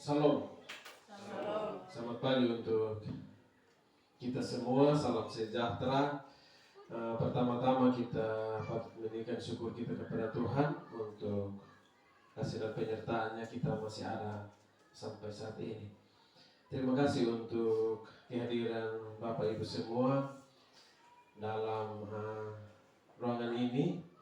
Salam. Selamat pagi untuk kita semua, salam sejahtera. Pertama-tama kita patut memberikan syukur kita kepada Tuhan untuk kasih dan penyertaannya kita masih ada sampai saat ini. Terima kasih untuk kehadiran Bapak Ibu semua dalam ruangan ini.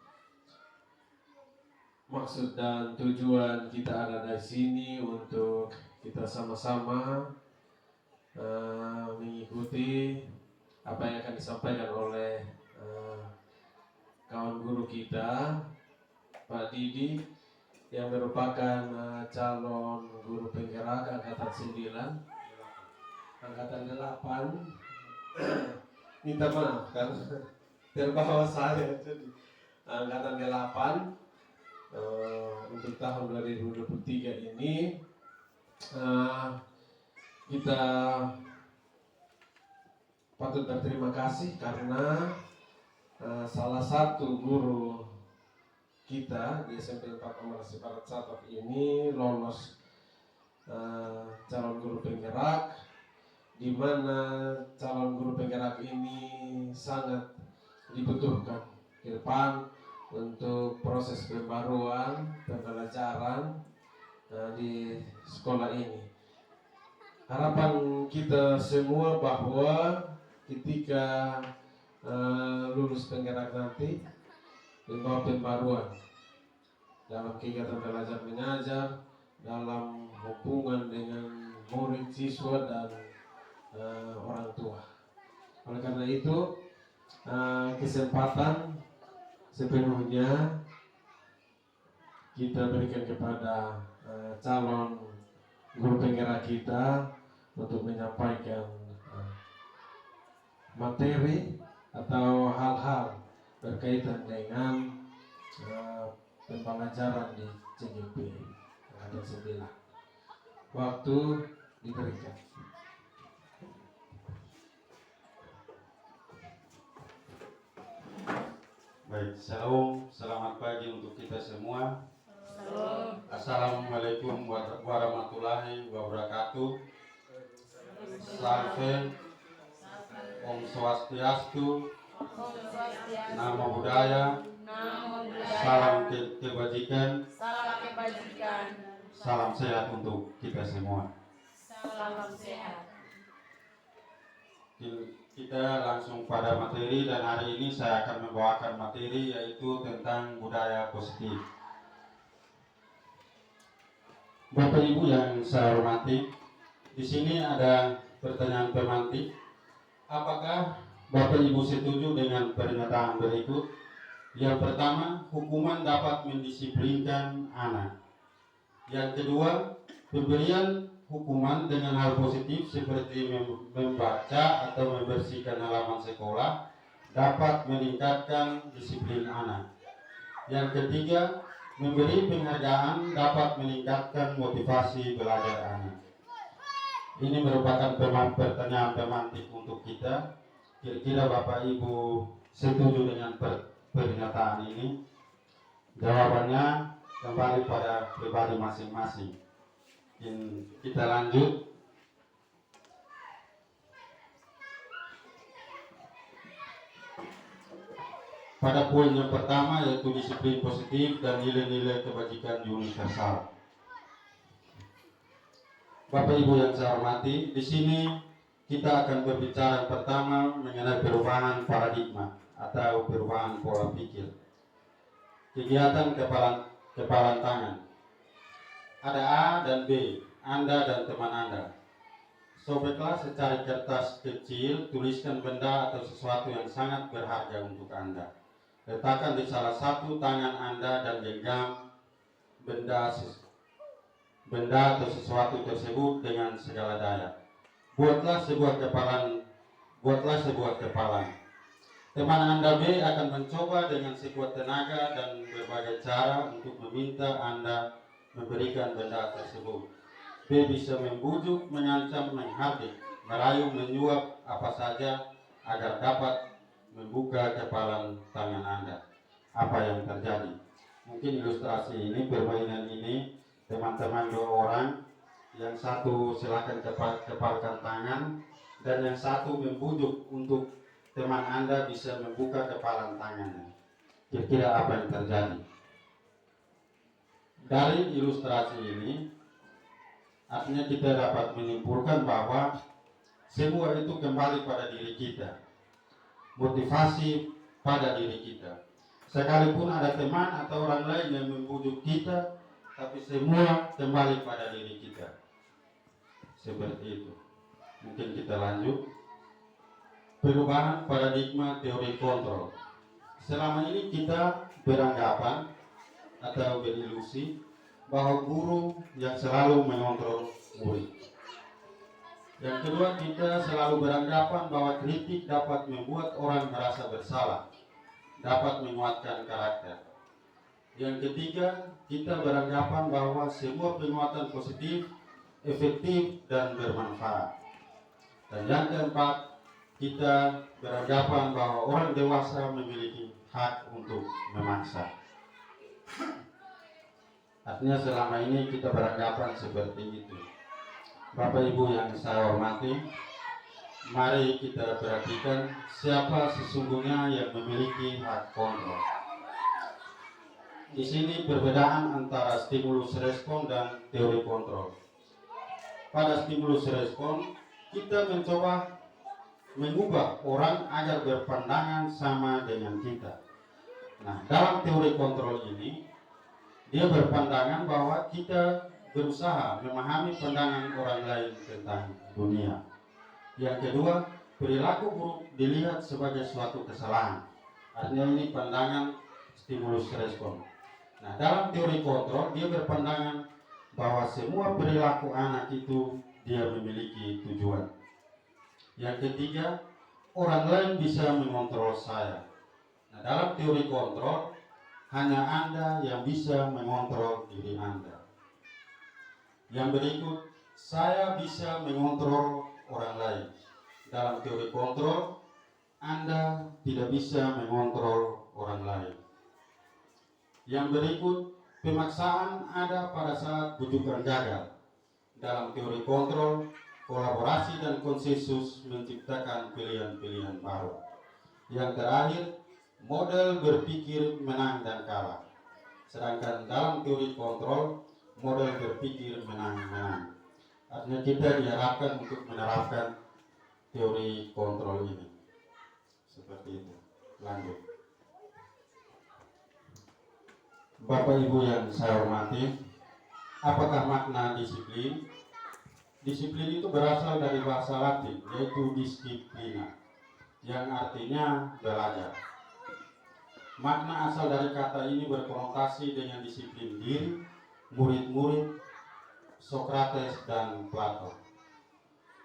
Maksud dan tujuan kita ada di sini untuk kita sama-sama mengikuti apa yang akan disampaikan oleh kawan guru kita, Pak Didi, yang merupakan calon guru penggerak angkatan 9, angkatan 8. Minta maaf kan terbawa saya, jadi angkatan 8 untuk tahun 2023 ini. Kita patut berterima kasih karena salah satu guru kita di SMP 4 Komerasi Barat Satap ini lolos calon guru penggerak, di mana calon guru penggerak ini sangat dibutuhkan ke depan untuk proses pembaruan pembelajaran di sekolah ini. Harapan kita semua bahwa ketika lulus penggerak nanti membawa pembaruan dalam kegiatan belajar mengajar, dalam hubungan dengan murid, siswa, dan orang tua. Oleh karena itu, kesempatan sepenuhnya kita berikan kepada calon guru penggerak kita untuk menyampaikan materi atau hal-hal berkaitan dengan pembelajaran di CGP angkatan 9. Waktu diberikan. Baik, shalom, selamat pagi untuk kita semua. Shalom. Assalamualaikum warahmatullahi wabarakatuh. Salve, Om Swastiastu, Namo Buddhaya, salam kebajikan, salam sehat untuk kita semua. Salam sehat. Kita langsung pada materi, dan hari ini saya akan membawakan materi yaitu tentang budaya positif. Bapak Ibu yang saya hormati, di sini ada pertanyaan pemantik. Apakah Bapak Ibu setuju dengan pernyataan berikut? Yang pertama, hukuman dapat mendisiplinkan anak. Yang kedua, pemberian hukuman dengan hal positif seperti membaca atau membersihkan halaman sekolah dapat meningkatkan disiplin anak. Yang ketiga, memberi penghargaan dapat meningkatkan motivasi belajar anak. Ini merupakan pertanyaan pemantik untuk kita. Kira-kira Bapak Ibu setuju dengan pernyataan ini? Jawabannya kembali pada pribadi masing-masing. Kita lanjut. Pada poin yang pertama yaitu disiplin positif dan nilai-nilai kebajikan universal. Bapak Ibu yang saya hormati, di sini kita akan berbicara pertama mengenai perubahan paradigma atau perubahan pola pikir. Kegiatan kepalan tangan. Ada A dan B, Anda dan teman Anda. Sobeklah secari kertas kecil, tuliskan benda atau sesuatu yang sangat berharga untuk Anda. Letakkan di salah satu tangan Anda dan genggam benda atau sesuatu tersebut dengan segala daya. Buatlah sebuah kepalan. Teman Anda B akan mencoba dengan sekuat tenaga dan berbagai cara untuk meminta Anda memberikan benda tersebut. B bisa membujuk, mengancam, menghardik, merayu, menyuap apa saja agar dapat membuka kepalan tangan Anda. Apa yang terjadi? Mungkin ilustrasi ini, permainan ini, teman-teman 2 orang yang satu silakan kepalkan tangan, dan yang satu membujuk untuk teman Anda bisa membuka kepalan tangannya. Kira-kira apa yang terjadi? Dari ilustrasi ini, artinya kita dapat menyimpulkan bahwa semua itu kembali pada diri kita, motivasi pada diri kita. Sekalipun ada teman atau orang lain yang membujuk kita, tapi semua kembali pada diri kita. Seperti itu. Mungkin kita lanjut. Perubahan paradigma teori kontrol. Selama ini kita beranggapan atau berilusi bahwa guru yang selalu mengontrol murid. Yang kedua, kita selalu beranggapan bahwa kritik dapat membuat orang merasa bersalah, dapat menguatkan karakter. Yang ketiga, kita beranggapan bahwa semua penguatan positif, efektif, dan bermanfaat. Dan yang keempat, kita beranggapan bahwa orang dewasa memiliki hak untuk memaksa. Artinya selama ini kita beranggapan seperti itu. Bapak Ibu yang saya hormati, mari kita perhatikan siapa sesungguhnya yang memiliki hak kontrol. Di sini perbedaan antara stimulus respon dan teori kontrol. Pada stimulus respon, kita mencoba mengubah orang agar berpandangan sama dengan kita. Nah, dalam teori kontrol ini, dia berpandangan bahwa kita berusaha memahami pandangan orang lain tentang dunia. Yang kedua, perilaku buruk dilihat sebagai suatu kesalahan. Artinya ini pandangan stimulus respon. Nah, dalam teori kontrol dia berpandangan bahwa semua perilaku anak itu dia memiliki tujuan. Yang ketiga, orang lain bisa mengontrol saya. Nah, dalam teori kontrol hanya Anda yang bisa mengontrol diri Anda. Yang berikut, saya bisa mengontrol orang lain. Dalam teori kontrol, Anda tidak bisa mengontrol orang lain. Yang berikut, pemaksaan ada pada saat bujukan gagal. Dalam teori kontrol, kolaborasi dan konsensus menciptakan pilihan-pilihan baru. Yang terakhir, model berpikir menang dan kalah. Sedangkan dalam teori kontrol, model berpikir menang-menang. Artinya kita diharapkan untuk menerapkan teori kontrol ini. Seperti itu. Lanjut. Bapak Ibu yang saya hormati, apakah makna disiplin? Disiplin itu berasal dari bahasa Latin, yaitu disciplina, yang artinya belajar. Makna asal dari kata ini berkonotasi dengan disiplin diri, murid-murid Sokrates dan Plato.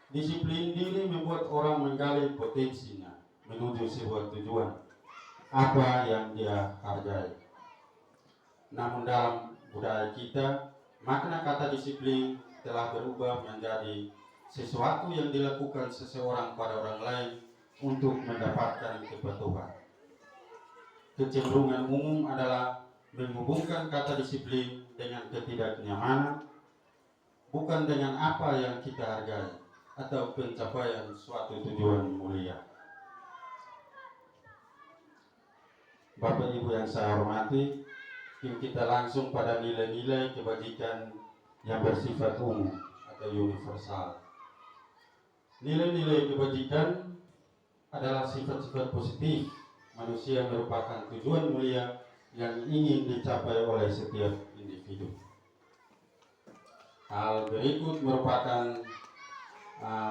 Disiplin diri membuat orang menggali potensinya menuju sebuah tujuan, apa yang dia hargai. Namun dalam budaya kita, makna kata disiplin telah berubah menjadi sesuatu yang dilakukan seseorang pada orang lain untuk mendapatkan kepatuhan. Kecenderungan umum adalah menghubungkan kata disiplin dengan ketidaknyamanan, bukan dengan apa yang kita hargai atau pencapaian suatu tujuan mulia. Bapak Ibu yang saya hormati, kita langsung pada nilai-nilai kebajikan yang bersifat umum atau universal. Nilai-nilai kebajikan adalah sifat-sifat positif manusia merupakan tujuan mulia yang ingin dicapai oleh setiap individu. Hal berikut merupakan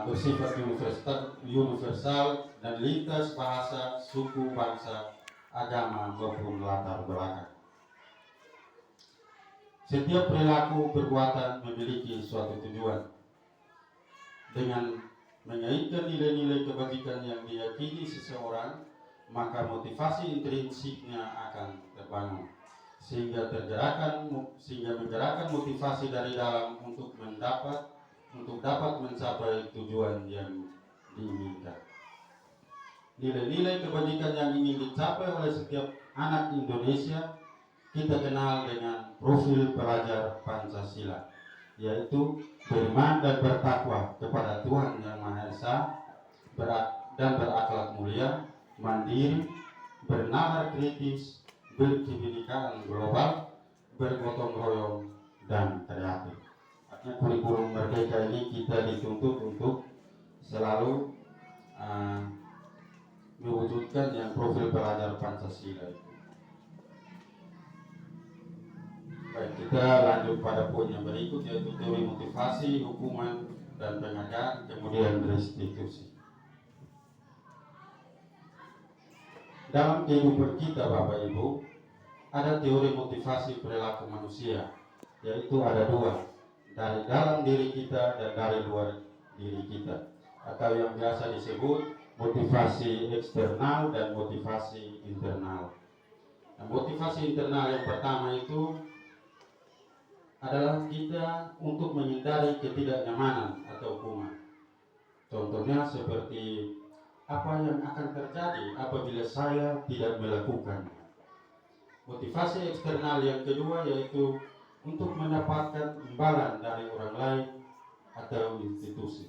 bersifat universal dan lintas bahasa, suku, bangsa, agama maupun latar belakang. Setiap perilaku perbuatan memiliki suatu tujuan. Dengan mengaitkan nilai-nilai kebajikan yang diyakini seseorang, maka motivasi intrinsiknya akan terbangun, sehingga menggerakkan motivasi dari dalam untuk dapat mencapai tujuan yang diinginkan. Nilai-nilai kebajikan yang ingin dicapai oleh setiap anak Indonesia kita kenal dengan profil pelajar Pancasila. yaitu beriman dan bertakwa kepada Tuhan Yang Maha Esa, dan berakhlak mulia, mandiri, bernalar kritis, berkebinekaan global, bergotong royong, dan kreatif. Artinya kurikulum Merdeka ini kita dituntut untuk selalu mewujudkan yang profil pelajar Pancasila itu. Baik, kita lanjut pada poin yang berikut, yaitu teori motivasi, hukuman, dan penghargaan, kemudian restitusi. Dalam kehidupan kita, Bapak Ibu, ada teori motivasi perilaku manusia, yaitu ada dua, dari dalam diri kita dan dari luar diri kita, atau yang biasa disebut motivasi eksternal dan motivasi internal. Nah, motivasi internal yang pertama itu adalah kita untuk menghindari ketidaknyamanan atau hukuman. Contohnya seperti apa yang akan terjadi apabila saya tidak melakukan. Motivasi eksternal yang kedua yaitu untuk mendapatkan imbalan dari orang lain atau institusi.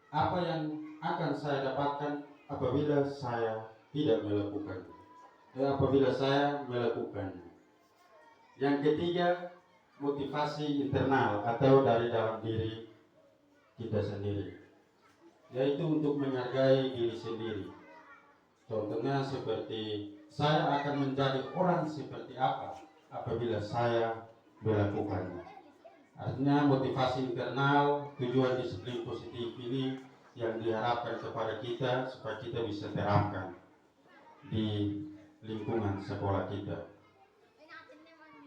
Apa yang akan saya dapatkan apabila saya tidak melakukan? Apabila saya melakukannya. Yang ketiga, motivasi internal atau dari dalam diri kita sendiri, yaitu untuk menghargai diri sendiri. Contohnya seperti saya akan menjadi orang seperti apa apabila saya melakukannya. Artinya motivasi internal, tujuan disiplin positif ini yang diharapkan kepada kita supaya kita bisa terapkan di lingkungan sekolah kita.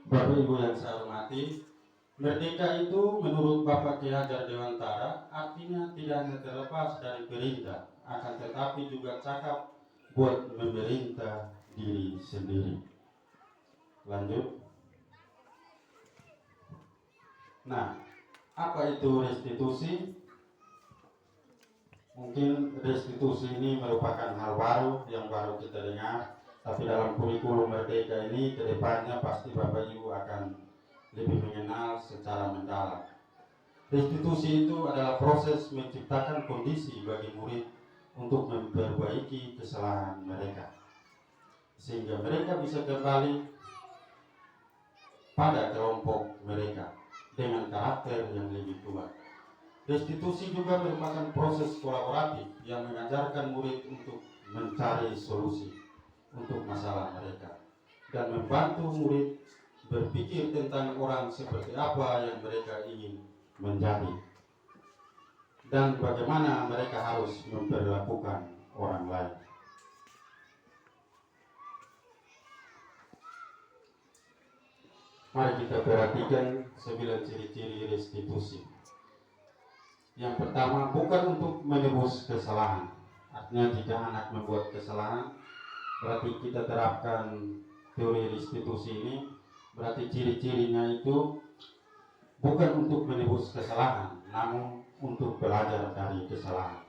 Bapak Ibu yang saya hormati, merdeka itu menurut Bapak Ki Hajar Dewantara artinya tidak hanya terlepas dari perintah, akan tetapi juga cakap buat memerintah diri sendiri. Lanjut. Nah, apa itu restitusi? Mungkin restitusi ini merupakan hal baru yang baru kita dengar. Tapi dalam kurikulum Merdeka ini kedepannya pasti Bapak Ibu akan lebih mengenal secara mendalam. Restitusi itu adalah proses menciptakan kondisi bagi murid untuk memperbaiki kesalahan mereka, sehingga mereka bisa kembali pada kelompok mereka dengan karakter yang lebih kuat. Restitusi juga merupakan proses kolaboratif yang mengajarkan murid untuk mencari solusi untuk masalah mereka dan membantu murid berpikir tentang orang seperti apa yang mereka ingin menjadi dan bagaimana mereka harus memperlakukan orang lain. Mari kita perhatikan 9 ciri-ciri restitusi. Yang pertama, bukan untuk menebus kesalahan. Artinya jika anak membuat kesalahan, berarti kita terapkan teori restitusi ini, berarti ciri-cirinya itu bukan untuk menebus kesalahan, namun untuk belajar dari kesalahan.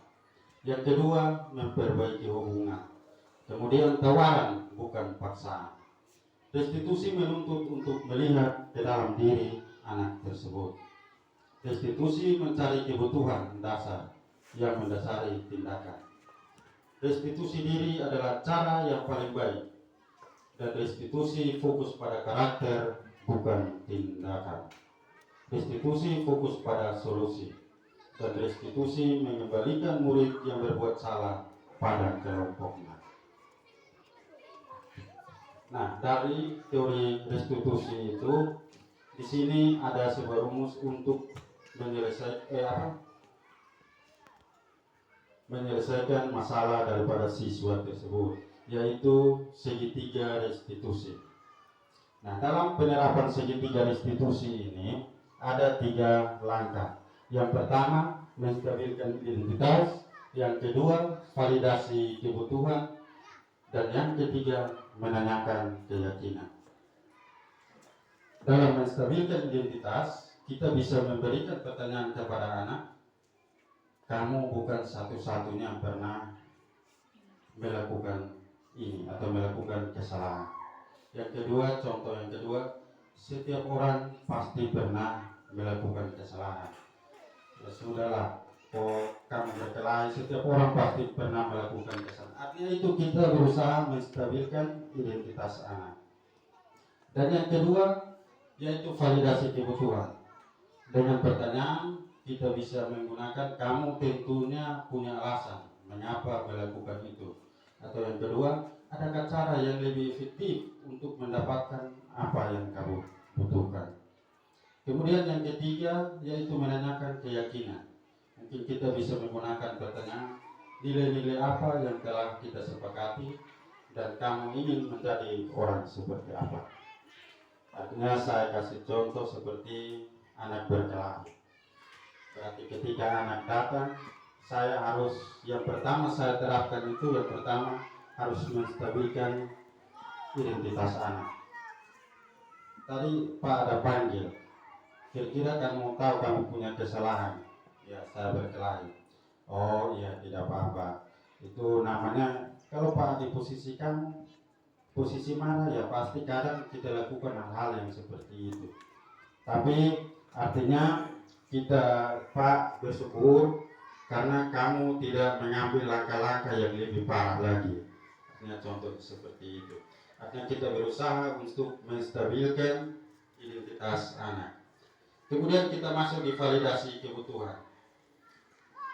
Yang kedua, memperbaiki hubungan. Kemudian tawaran, bukan paksaan. Restitusi menuntut untuk melihat ke dalam diri anak tersebut. Restitusi mencari kebutuhan dasar yang mendasari tindakan. Restitusi diri adalah cara yang paling baik, dan restitusi fokus pada karakter, bukan tindakan. Restitusi fokus pada solusi, dan restitusi mengembalikan murid yang berbuat salah pada kelompoknya. Nah, dari teori restitusi itu, di sini ada sebuah rumus untuk menyelesaikan masalah daripada siswa tersebut, yaitu segitiga restitusi. Nah, dalam penerapan segitiga restitusi ini ada 3 langkah. Yang pertama, menstabilkan identitas. Yang kedua, validasi kebutuhan. Dan yang ketiga, menanyakan keyakinan. Dalam menstabilkan identitas, kita bisa memberikan pertanyaan kepada anak, kamu bukan satu-satunya yang pernah melakukan ini atau melakukan kesalahan. Yang kedua, contoh yang kedua, setiap orang pasti pernah melakukan kesalahan. Ya sudahlah, kok kamu berkelahi, setiap orang pasti pernah melakukan kesalahan. Artinya itu kita berusaha menstabilkan identitas anak. Dan yang kedua yaitu validasi kebutuhan. Dengan pertanyaan kita bisa menggunakan kamu tentunya punya alasan mengapa melakukan itu. Atau yang kedua, adakah cara yang lebih efektif untuk mendapatkan apa yang kamu butuhkan. Kemudian yang ketiga yaitu menanyakan keyakinan. Mungkin kita bisa menggunakan pertanyaan nilai-nilai apa yang telah kita sepakati dan kamu ingin menjadi orang seperti apa. Artinya saya kasih contoh seperti anak berkelahi. Berarti ketika anak datang, saya harus yang pertama saya terapkan itu yang pertama harus menstabilkan identitas anak. Tadi Pak ada panggil, kira-kira kamu tahu kamu punya kesalahan. Ya saya berkelahi. Oh iya tidak apa-apa. Itu namanya kalau Pak diposisikan posisi mana ya pasti kadang kita lakukan hal-hal yang seperti itu. Tapi artinya kita Pak bersyukur karena kamu tidak mengambil langkah-langkah yang lebih parah lagi. Artinya contoh seperti itu. Artinya kita berusaha untuk menstabilkan identitas anak. Kemudian kita masuk di validasi kebutuhan.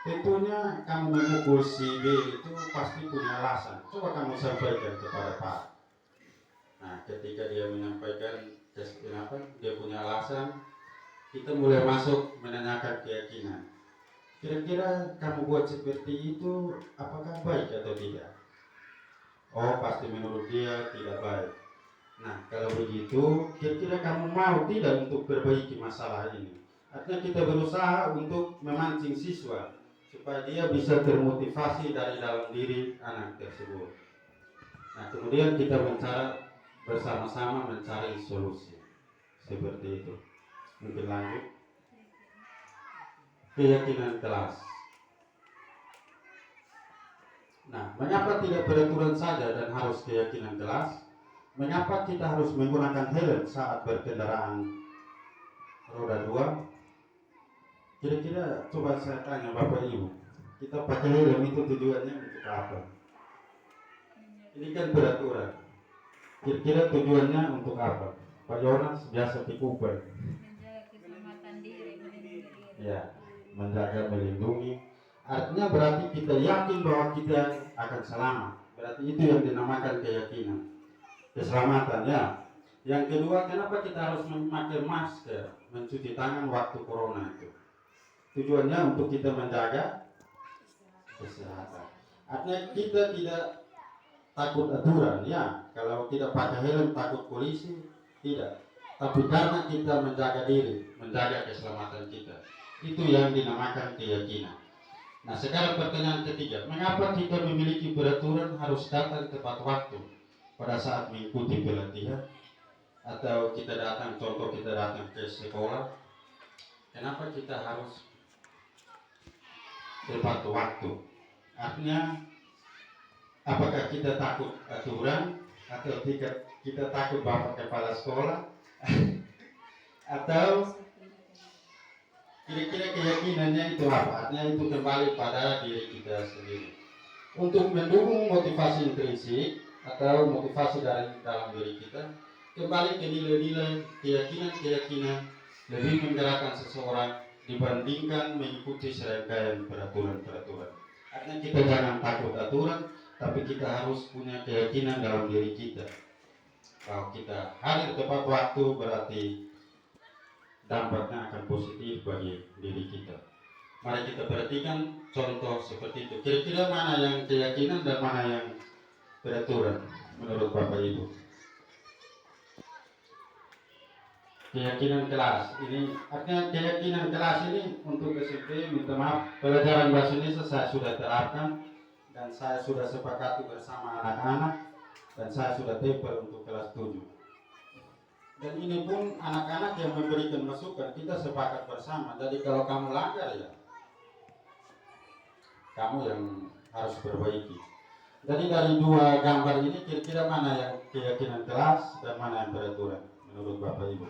Tentunya kamu memukul si B itu pasti punya alasan. Coba kamu sampaikan kepada Pak. Nah, ketika dia menyampaikan dia punya alasan, kita mulai masuk menanyakan keyakinan. Kira-kira kamu buat seperti itu, apakah baik atau tidak? Oh, pasti menurut dia tidak baik. Nah, kalau begitu, kira-kira kamu mau tidak untuk perbaiki masalah ini? Artinya kita berusaha untuk memancing siswa supaya dia bisa termotivasi dari dalam diri anak tersebut. Nah, kemudian kita bersama-sama mencari solusi seperti itu. Mungkin lanjut. Keyakinan kelas. Nah, mengapa tidak peraturan saja dan harus keyakinan kelas? Mengapa kita harus menggunakan helm saat berkendaraan roda 2? Kira-kira coba saya tanya Bapak Ibu, kita pakai helm itu tujuannya untuk apa? Ini kan peraturan. Kira-kira tujuannya untuk apa? Pak Jonas biasa dikumpul. Menjaga keselamatan diri, melindungi diri. Ya, menjaga melindungi. Artinya berarti kita yakin bahwa kita akan selamat. Berarti itu yang dinamakan keyakinan. Keselamatan ya. Yang kedua, kenapa kita harus memakai masker, mencuci tangan waktu corona itu? Tujuannya untuk kita menjaga kesehatan. Artinya kita tidak takut aturan ya, kalau tidak pakai helm takut polisi, tidak. Tapi karena kita menjaga diri, menjaga keselamatan kita, itu yang dinamakan keyakinan. Nah sekarang pertanyaan ketiga, mengapa kita memiliki peraturan harus datang tepat waktu pada saat mengikuti pelatihan, atau kita datang, contoh kita datang ke sekolah, kenapa kita harus tepat waktu? Artinya apakah kita takut aturan atau kita takut bapak kepala sekolah atau kira-kira keyakinannya itu apa? Artinya itu kembali pada diri kita sendiri. Untuk mendukung motivasi intrinsik atau motivasi dari dalam diri kita, kembali ke nilai-nilai keyakinan-keyakinan lebih menggerakkan seseorang dibandingkan mengikuti serangkaian peraturan-peraturan. Artinya kita jangan takut aturan, tapi kita harus punya keyakinan dalam diri kita. Kalau kita hadir tepat waktu berarti dampaknya akan positif bagi diri kita. Mari kita perhatikan contoh seperti itu. Kira-kira mana yang keyakinan dan mana yang peraturan menurut Bapak Ibu? Keyakinan kelas ini, artinya keyakinan kelas ini untuk SMP, minta maaf, pelajaran bahasa Indonesia saya sudah terapkan dan saya sudah sepakati bersama anak-anak dan saya sudah tempel untuk kelas 7. Dan ini pun anak-anak yang memberikan masukan, kita sepakat bersama. Jadi kalau kamu langgar ya kamu yang harus perbaiki. Jadi dari dua gambar ini kira-kira mana yang keyakinan kelas dan mana yang peraturan menurut Bapak Ibu?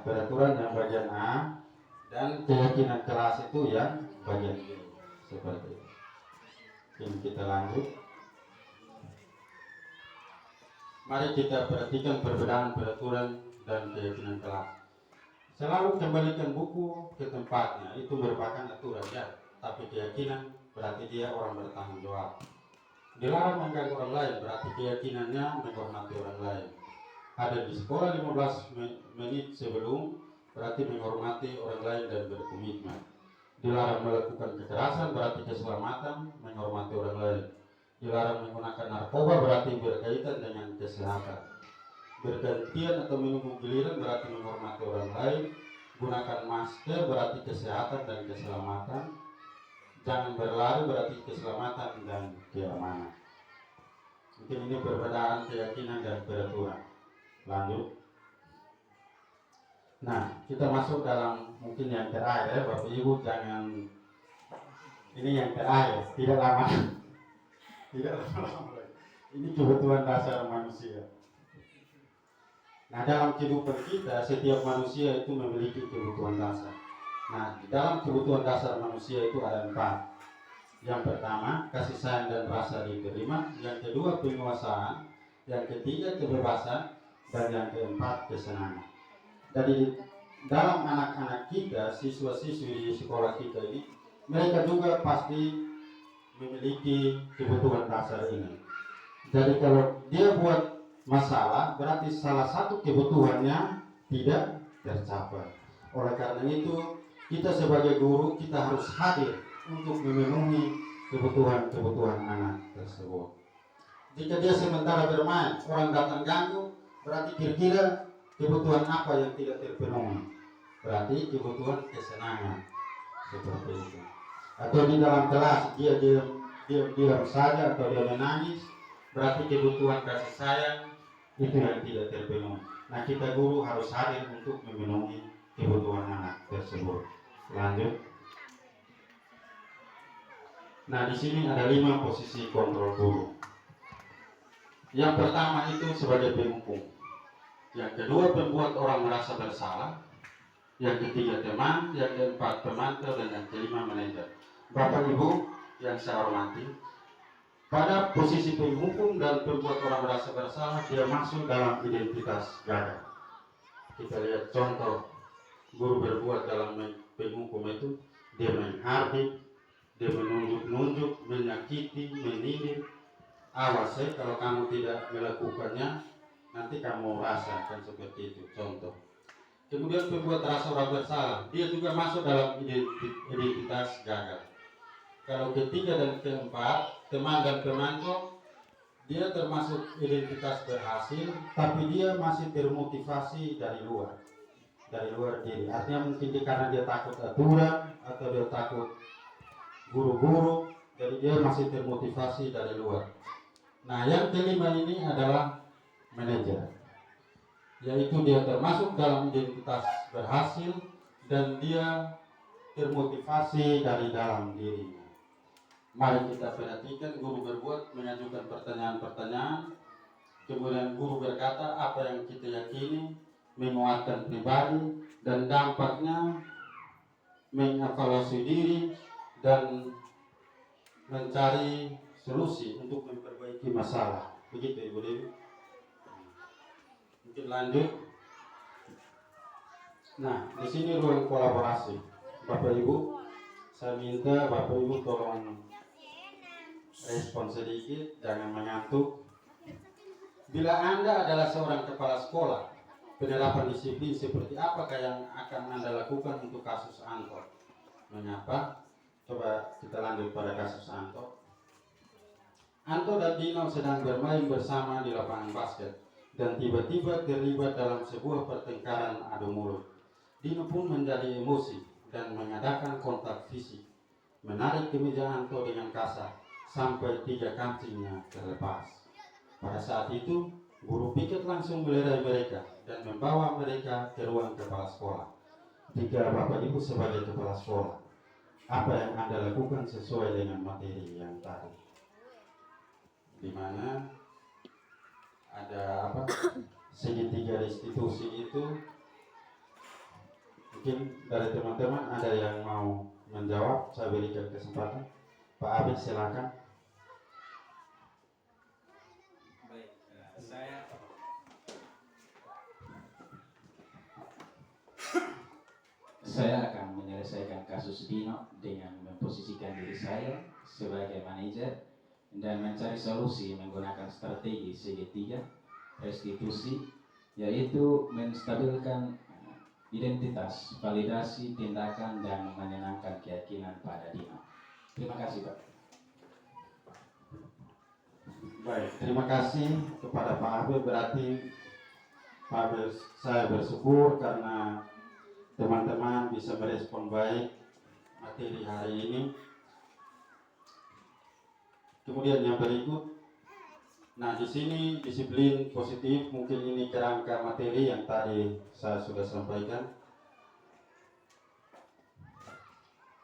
peraturan yang bagian A dan keyakinan kelas itu yang bagian B. Seperti itu. Ini kita lanjut. Mari kita perhatikan perbedaan peraturan dan keyakinan kelas. Selalu kembalikan buku ke tempatnya, itu merupakan aturan ya. Tapi keyakinan berarti dia orang bertanggung jawab. Dilarang mengganggu orang lain, berarti keyakinannya menghormati orang lain. Ada di sekolah 15 menit sebelum, berarti menghormati orang lain dan berkomitmen. Dilarang melakukan kekerasan, berarti keselamatan, menghormati orang lain. Dilarang menggunakan narkoba, berarti berkaitan dengan kesehatan. Bergantian atau menunggu giliran, berarti menghormati orang lain. Gunakan masker, berarti kesehatan dan keselamatan. Jangan berlari, berarti keselamatan dan keamanan. Mungkin ini perbedaan keyakinan dan peraturan. Lanjut. Nah, kita masuk dalam mungkin yang terakhir ya, Bapak Ibu jangan, ini yang terakhir, tidak lama, tidak lama. Ini kebutuhan dasar manusia. Nah, dalam kehidupan kita setiap manusia itu memiliki kebutuhan dasar. Nah, di dalam kebutuhan dasar manusia itu ada 4. Yang pertama, kasih sayang dan rasa diterima. Yang kedua, penguasaan. Yang ketiga, kebebasan. Dan yang keempat, kesenangan. Jadi dalam anak-anak kita, siswa-siswi di sekolah kita ini, mereka juga pasti memiliki kebutuhan dasar ini. Jadi kalau dia buat masalah, berarti salah satu kebutuhannya tidak tercapai. Oleh karena itu, kita sebagai guru, kita harus hadir untuk memenuhi kebutuhan-kebutuhan anak tersebut. Jika dia sementara bermain, orang datang ganggu, berarti kira-kira kebutuhan apa yang tidak terpenuhi? Berarti kebutuhan kesenangan, seperti itu. Atau di dalam kelas dia diam saja atau dia menangis, berarti kebutuhan kasih sayang itu yang tidak terpenuhi. Nah, kita guru harus hadir untuk memenuhi kebutuhan anak tersebut. Lanjut. Nah, di sini ada 5 posisi kontrol guru. Yang pertama itu sebagai penghukum. Yang kedua, pembuat orang merasa bersalah. Yang ketiga, teman. Yang keempat, pemantau. Dan yang kelima, manajer. Bapak Ibu yang saya hormati, pada posisi penghukum dan pembuat orang merasa bersalah, dia masuk dalam identitas gagal. Kita lihat contoh guru berbuat dalam penghukum itu, dia menghardik, dia menunjuk-nunjuk, menyakiti, menyindir. Awas ya, kalau kamu tidak melakukannya, nanti kamu rasakan seperti itu. Contoh. Kemudian pembuat rasa orang bersalah, dia juga masuk dalam identitas gagal. Kalau ketiga dan keempat, teman dan pemantau, dia termasuk identitas berhasil, tapi dia masih termotivasi dari luar diri. Artinya mungkin karena dia takut aturan atau dia takut guru-guru, jadi dia masih termotivasi dari luar. Nah, yang kelima ini adalah manajer, yaitu dia termasuk dalam identitas berhasil dan dia termotivasi dari dalam dirinya. Mari kita perhatikan guru berbuat mengajukan pertanyaan-pertanyaan, kemudian guru berkata apa yang kita yakini, menguatkan pribadi dan dampaknya, mengevaluasi diri dan mencari solusi untuk memperbaiki masalah. Begitu Ibu Dewi. Mungkin lanjut. Nah, di sini ruang kolaborasi. Bapak Ibu, saya minta Bapak Ibu tolong respon sedikit, jangan mengantuk. Bila Anda adalah seorang kepala sekolah, penerapan disiplin seperti apakah yang akan Anda lakukan untuk kasus Anto? Mengapa? Coba kita lanjut pada kasus Anto. Anto dan Dino sedang bermain bersama di lapangan basket dan tiba-tiba terlibat dalam sebuah pertengkaran adu mulut. Dino pun menjadi emosi dan mengadakan kontak fisik, menarik kemeja Anto dengan kasar sampai 3 kancingnya terlepas. Pada saat itu, guru piket langsung melerai mereka dan membawa mereka ke ruang kepala sekolah. Jika Bapak Ibu sebagai kepala sekolah, apa yang Anda lakukan sesuai dengan materi yang tadi? Di mana ada segitiga restitusi itu Mungkin dari teman-teman ada yang mau menjawab, saya berikan kesempatan. Pak Abid silakan. Baik, saya akan menyelesaikan kasus Dino dengan memposisikan diri saya sebagai manajer dan mencari solusi menggunakan strategi segitiga restitusi, yaitu menstabilkan identitas, validasi tindakan, dan menenangkan keyakinan pada Dino. Terima kasih, Pak. Baik, terima kasih kepada Pak Abid. Berarti Pak Abid, saya bersyukur karena teman-teman bisa merespon baik materi hari ini. Kemudian yang berikut, nah di sini disiplin positif, mungkin ini kerangka materi yang tadi saya sudah sampaikan.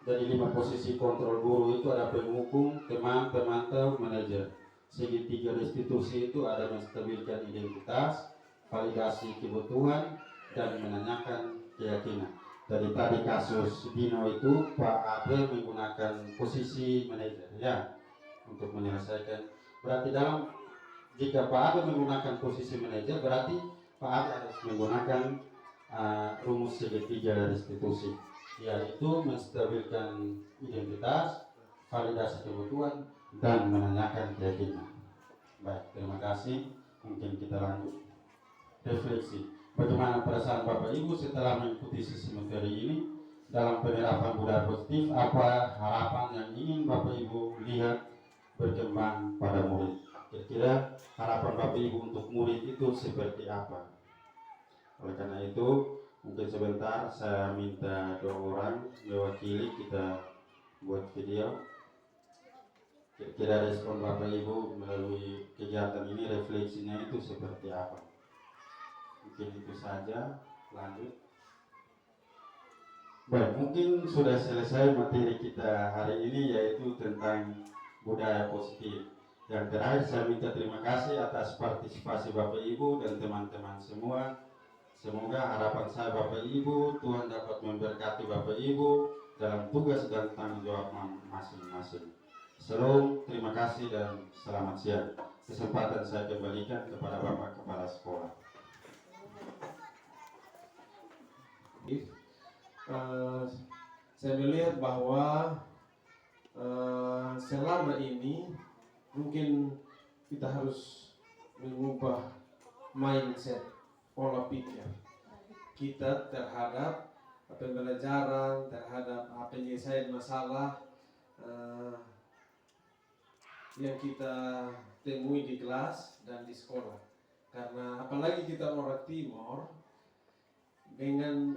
Jadi 5 posisi kontrol guru itu ada penghukum, teman, pemantau, manajer. Segitiga restitusi itu ada menstabilkan identitas, validasi kebutuhan, dan menanyakan keyakinan. Dari tadi kasus Dino itu Pak Abel menggunakan posisi manajer ya untuk menyelesaikan. Berarti jika Pak Abel menggunakan posisi manajer, berarti Pak Abel harus menggunakan rumus segitiga restitusi, yaitu menstabilkan identitas, validasi kebutuhan, dan menanyakan keyakinan. Baik, terima kasih. Mungkin kita lanjut refleksi. Bagaimana perasaan Bapak Ibu setelah mengikuti sesi materi ini dalam penerapan budaya positif? Apa harapan yang ingin Bapak Ibu lihat berkembang pada murid? Kira-kira harapan Bapak Ibu untuk murid itu seperti apa? Oleh karena itu, mungkin sebentar saya minta 2 orang mewakili kita buat video. Kira-kira respon Bapak Ibu melalui kegiatan ini, refleksinya itu seperti apa? Mungkin itu saja, lanjut. Baik, mungkin sudah selesai materi kita hari ini, yaitu tentang budaya positif. Yang terakhir, saya minta terima kasih atas partisipasi Bapak Ibu dan teman-teman semua. Semoga harapan saya Bapak Ibu, Tuhan dapat memberkati Bapak Ibu dalam tugas dan tanggung jawab masing-masing. Shalom, terima kasih dan selamat siang. Kesempatan saya kembalikan kepada Bapak Kepala Sekolah. Saya melihat bahwa selama ini mungkin kita harus mengubah mindset, pola pikir kita terhadap pembelajaran, terhadap penyelesaian masalah yang kita temui di kelas dan di sekolah. Karena apalagi kita orang Timur dengan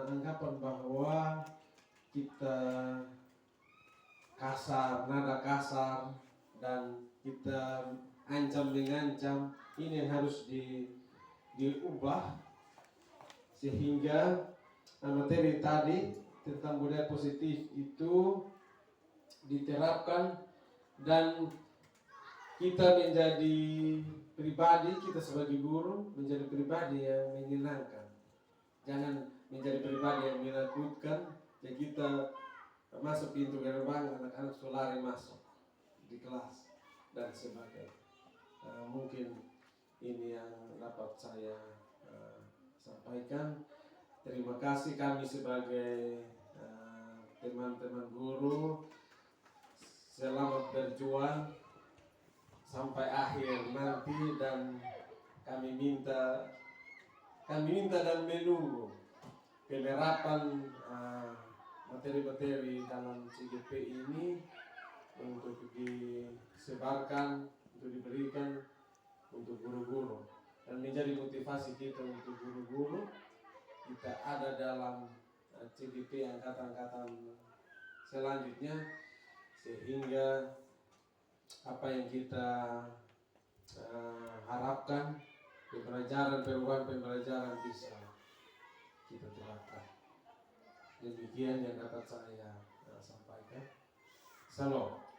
anggapan bahwa kita kasar, nada kasar, dan kita ancam mengancam, ini yang harus diubah sehingga materi tadi tentang budaya positif itu diterapkan dan kita menjadi pribadi, kita sebagai guru menjadi pribadi yang menyenangkan. Jangan menjadi pribadi yang menakutkan. Ya kita masuk pintu gerbang, anak-anak sudah lari masuk di kelas dan sebagainya. Mungkin ini yang dapat saya sampaikan. Terima kasih kami sebagai teman-teman guru. Selamat berjuang sampai akhir nanti, dan kami minta dan menunggu penerapan materi-materi dalam CGP ini untuk disebarkan, untuk diberikan untuk guru-guru dan menjadi motivasi kita untuk guru-guru kita ada dalam CGP angkatan-angkatan selanjutnya, sehingga apa yang kita harapkan, perubahan pembelajaran bisa kita terapkan. Demikian yang dapat saya sampaikan. Salam.